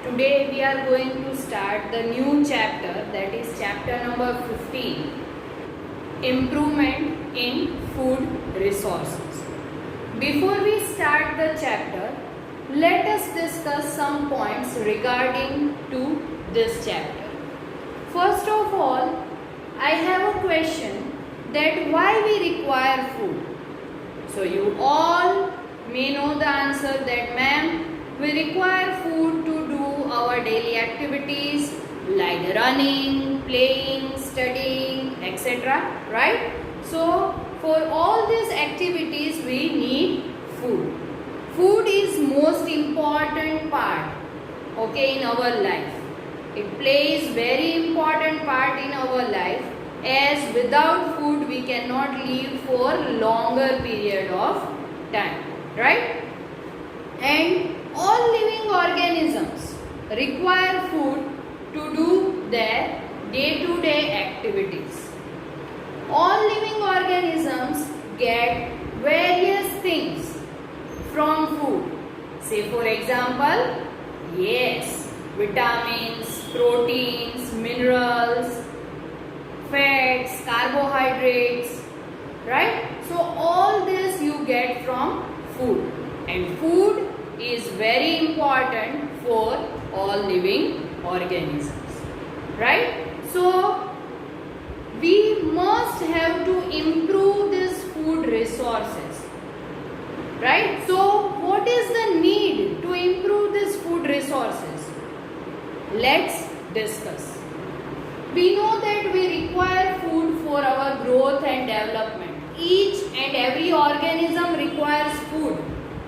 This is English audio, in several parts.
Today we are going to start the new chapter, that is chapter number 15, Improvement in Food Resources. Before we start the chapter, let us discuss some points regarding to this chapter. First of all, I have a question that why we require food. So you all may know the answer that ma'am, we require food to do our daily activities like running, playing, studying, etc. Right? So for all these activities we need food. Food is most important part, okay, in our life. It plays very important part in our life, as without food we cannot live for longer period of time, right? And all living organisms require food to do their day-to-day activities. All living organisms get various things from food. Say for example, yes, vitamins, proteins, minerals, fats, carbohydrates, right? So all this you get from food, and food is very important for all living organisms, right? So we must have to improve these food resources, right? So what is the need to improve these food resources? Let's discuss. We know that we require food for our growth and development. Each and every organism requires food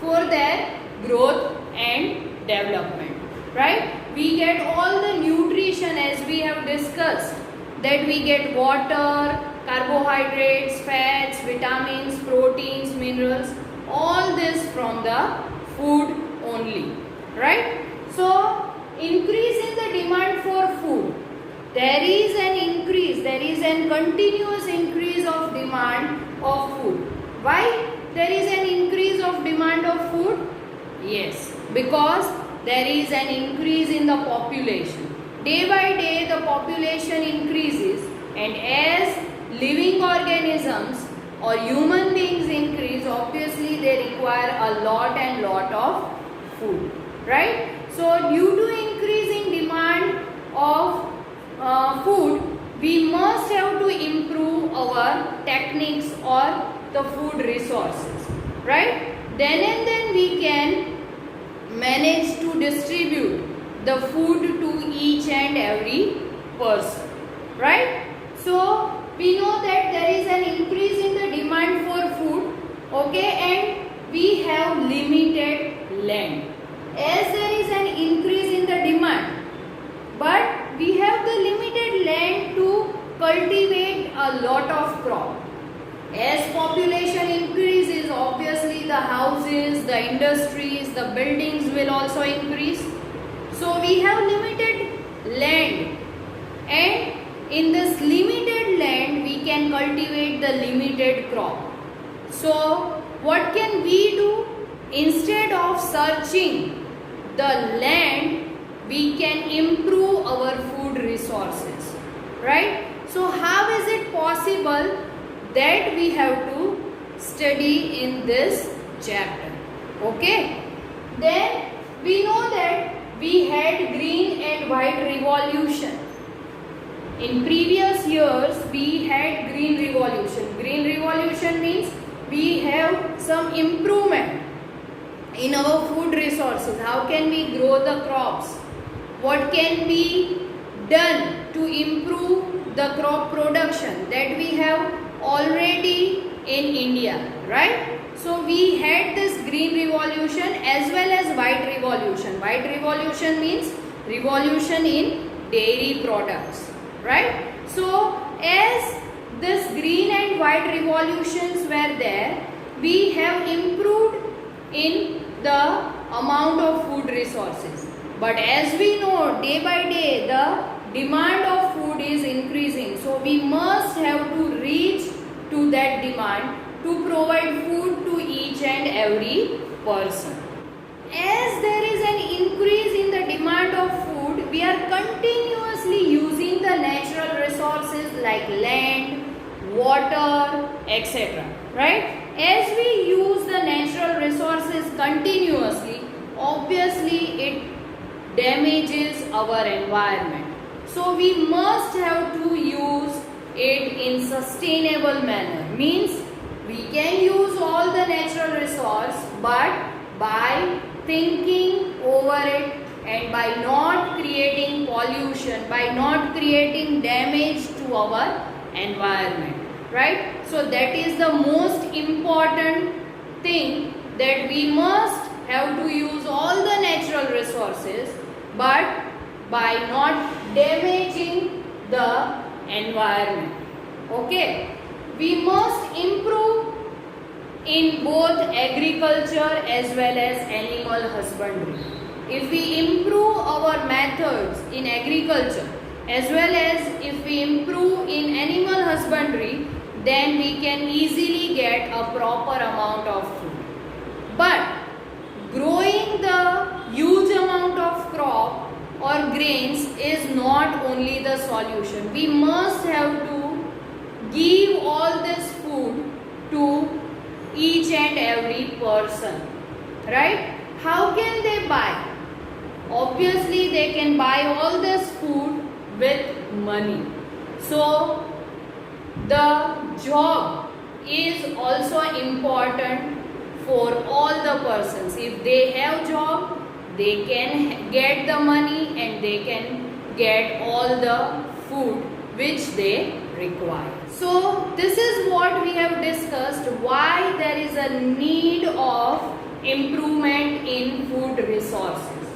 for their growth and development, right? We get all the nutrition, as we have discussed, that we get water, carbohydrates, fats, vitamins, proteins, minerals, all this from the food only, right? So increase in the demand for food. There is an increase, there is an continuous increase of demand of food. Why there is an increase of demand of food? Yes, because there is an increase in the population. Day by day the population increases, and as living organisms or human beings increase, obviously they require a lot and lot of food, right? So due to increasing demand of food, we must have to improve our techniques or the food resources, right? Then and then we can manage to distribute the food to each and every person, right? So we know that there is an increase in the demand for food, okay, and we have limited land. As there is an increase in the demand, but we have the limited land to cultivate a lot of crop. As population increases, obviously the houses, the industries, the buildings will also increase. So we have limited land, and in this limited land we can cultivate the limited crop. So what can we do? Instead of searching the land, we can improve our food resources, right? So how is it possible? That we have to study in this chapter, okay? Then we know that we had green and white revolution. In previous years we had green revolution. Green revolution means we have some improvement in our food resources. How can we grow the crops? What can be done to improve the crop production? That we have already in India, right? So we had this green revolution as well as white revolution. White revolution means revolution in dairy products, right? So as this green and white revolutions were there, we have improved in the amount of food resources. But as we know, day by day the demand of food is increasing. So we must have to reach to that demand to provide food to each and every person. As there is an increase in the demand of etc. Right? As we use the natural resources continuously, obviously it damages our environment. So we must have to use it in sustainable manner. Means we can use all the natural resource, but by thinking over it and by not creating pollution, by not creating damage to our environment. Right? So that is the most important thing, that we must have to use all the natural resources, but by not damaging the environment. Okay? We must improve in both agriculture as well as animal husbandry. If we improve our methods in agriculture as well as if we improve in animal husbandry, then we can easily get a proper amount of food. But growing the huge amount of crop or grains is not only the solution. We must have to give all this food to each and every person. Right? How can they buy? Obviously they can buy all this food with money. So the job is also important for all the persons. If they have job, they can get the money and they can get all the food which they require. So this is what we have discussed, why there is a need of improvement in food resources.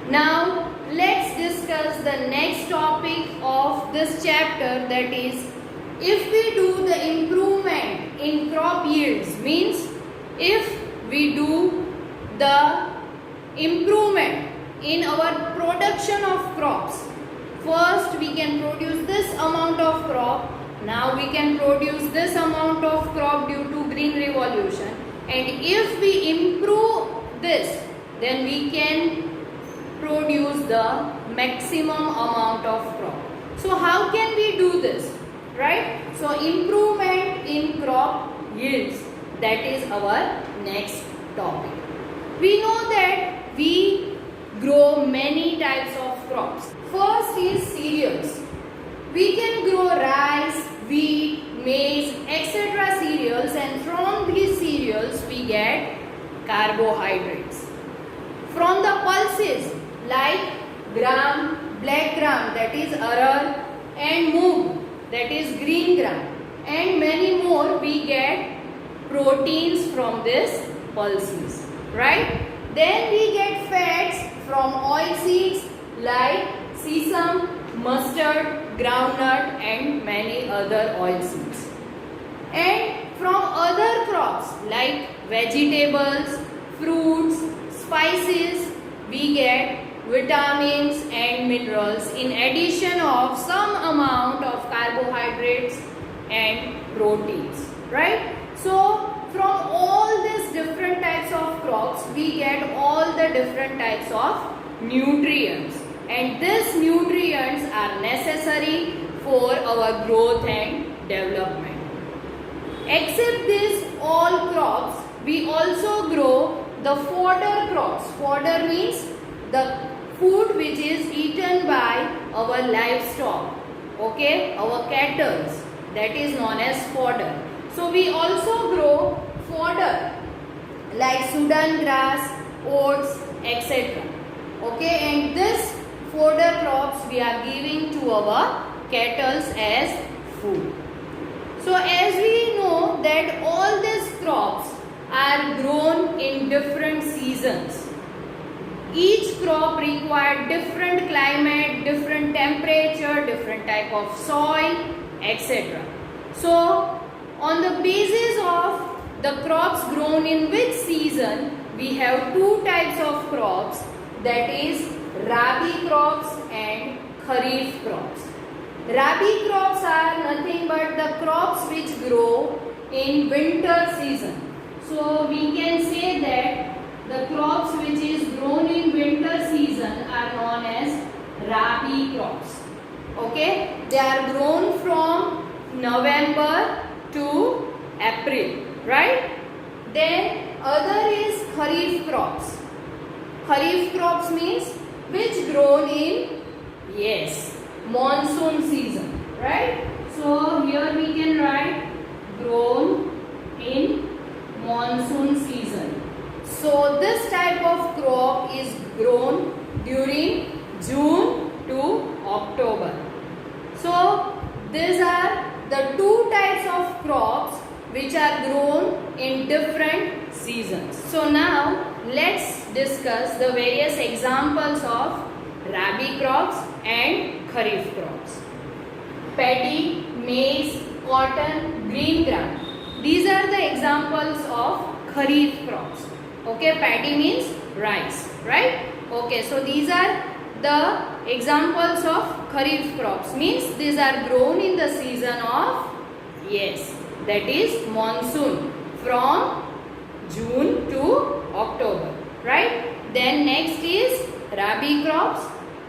Now let's discuss the next topic of this chapter, that is, if we do the improvement in crop yields, means if we do the improvement in our production of crops, first we can produce this amount of crop, now we can produce this amount of crop due to green revolution, and if we improve this, then we can produce the maximum amount of crop. So how can we do this? Right? So improvement in crop yields, that is our next topic. We know that we grow many types of crops. First is cereals. We can grow rice, wheat, maize, etc. cereals, and from these cereals we get carbohydrates. From the pulses like gram, black gram, that is arhar, and moong, that is green gram, and many more, we get proteins from this pulses. Right? Then we get fats from oil seeds like sesame, mustard, groundnut, and many other oil seeds. And from other crops like vegetables, fruits, spices, we get vitamins and minerals in addition of some amount of carbohydrates and proteins. Right? So from all these different types of crops, we get all the different types of nutrients, and these nutrients are necessary for our growth and development. Except these all crops, we also grow the fodder crops. Fodder means the food which is eaten by our livestock, okay, our cattle, that is known as fodder. So we also grow fodder like Sudan grass, oats, etc. Okay, and this fodder crops we are giving to our cattle as food. So as we know that all these crops are grown in different seasons. Each crop requires different climate, different temperature, different type of soil, etc. So on the basis of the crops grown in which season, we have two types of crops, that is Rabi crops and Kharif crops. Rabi crops are nothing but the crops which grow in winter season. So we can say that the crops which is grown in winter season are known as Rabi crops. Okay, they are grown from November to April, right? Then other is Kharif crops. Kharif crops means which grown in, yes, monsoon season, right? So here we can write grown in monsoon season. So this type of crop is grown during June to October. So these are the two types of crops which are grown in different seasons. So now let's discuss the various examples of Rabi crops and Kharif crops. Paddy, maize, cotton, green gram. These are the examples of Kharif crops. Okay, paddy means rice, right? Okay, so these are the examples of Kharif crops. Means these are grown in the season of, yes, that is monsoon from June to October, right? Then next is Rabi crops,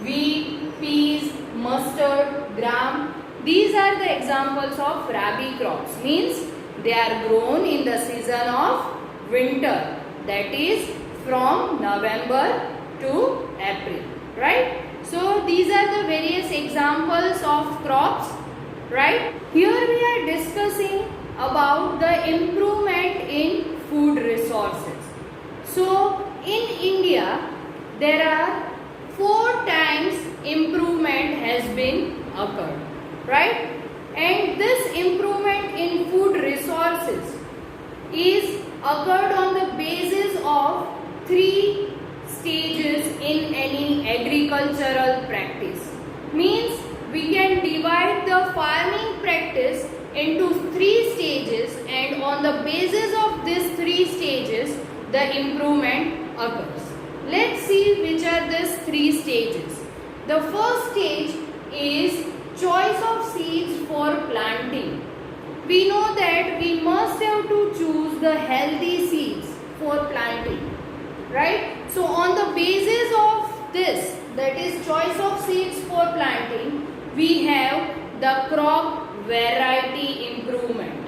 wheat, peas, mustard, gram. These are the examples of Rabi crops. Means they are grown in the season of winter, that is from November to April, right? So these are the various examples of crops, right? Here we are discussing about the improvement in food resources. So in India there are 4 times improvement has been occurred, right? And this improvement in food resources is occurred on the basis of 3 stages in any agricultural practice. Means we can divide the farming practice into 3 stages, and on the basis of these 3 stages the improvement occurs. Let's see which are these 3 stages. The first stage is choice of seeds for planting. We know that we must have to choose the healthy seeds for planting, right? So on the basis of this, that is choice of seeds for planting, we have the crop variety improvement.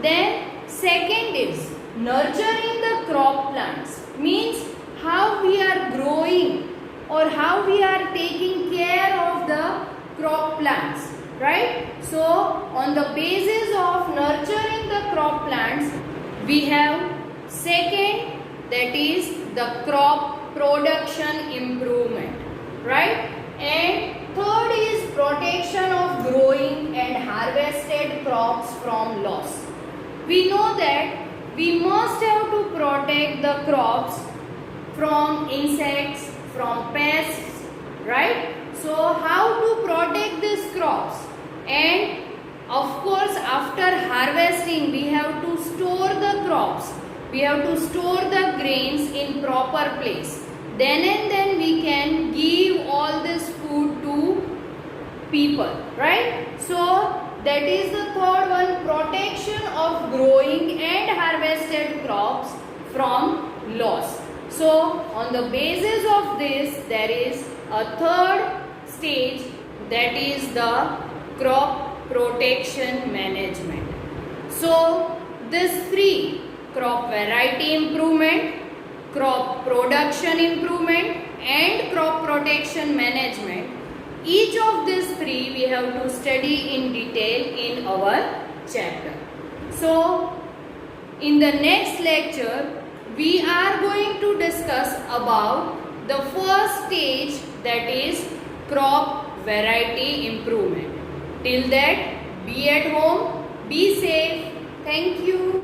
Then second is nurturing the crop plants. Means how we are growing or how we are taking care of the crop plants, right? So on the basis of nurturing the crop plants, we have second, that is the crop production improvement, right? And third is protection of growing and harvested crops from loss. We know that we must have to protect the crops from insects, from pests, right? So how to protect these crops? And of course after harvesting we have to store the crops. We have to store the grains in proper place. Then and then we can give all this food to people, right? So that is the third one, protection of growing and harvested crops from loss. So on the basis of this there is a third stage, that is the crop protection management. So these 3, crop variety improvement, crop production improvement and crop protection management, each of these 3 we have to study in detail in our chapter. So in the next lecture we are going to discuss about the first stage, that is crop variety improvement. Till that, be at home, be safe. Thank you.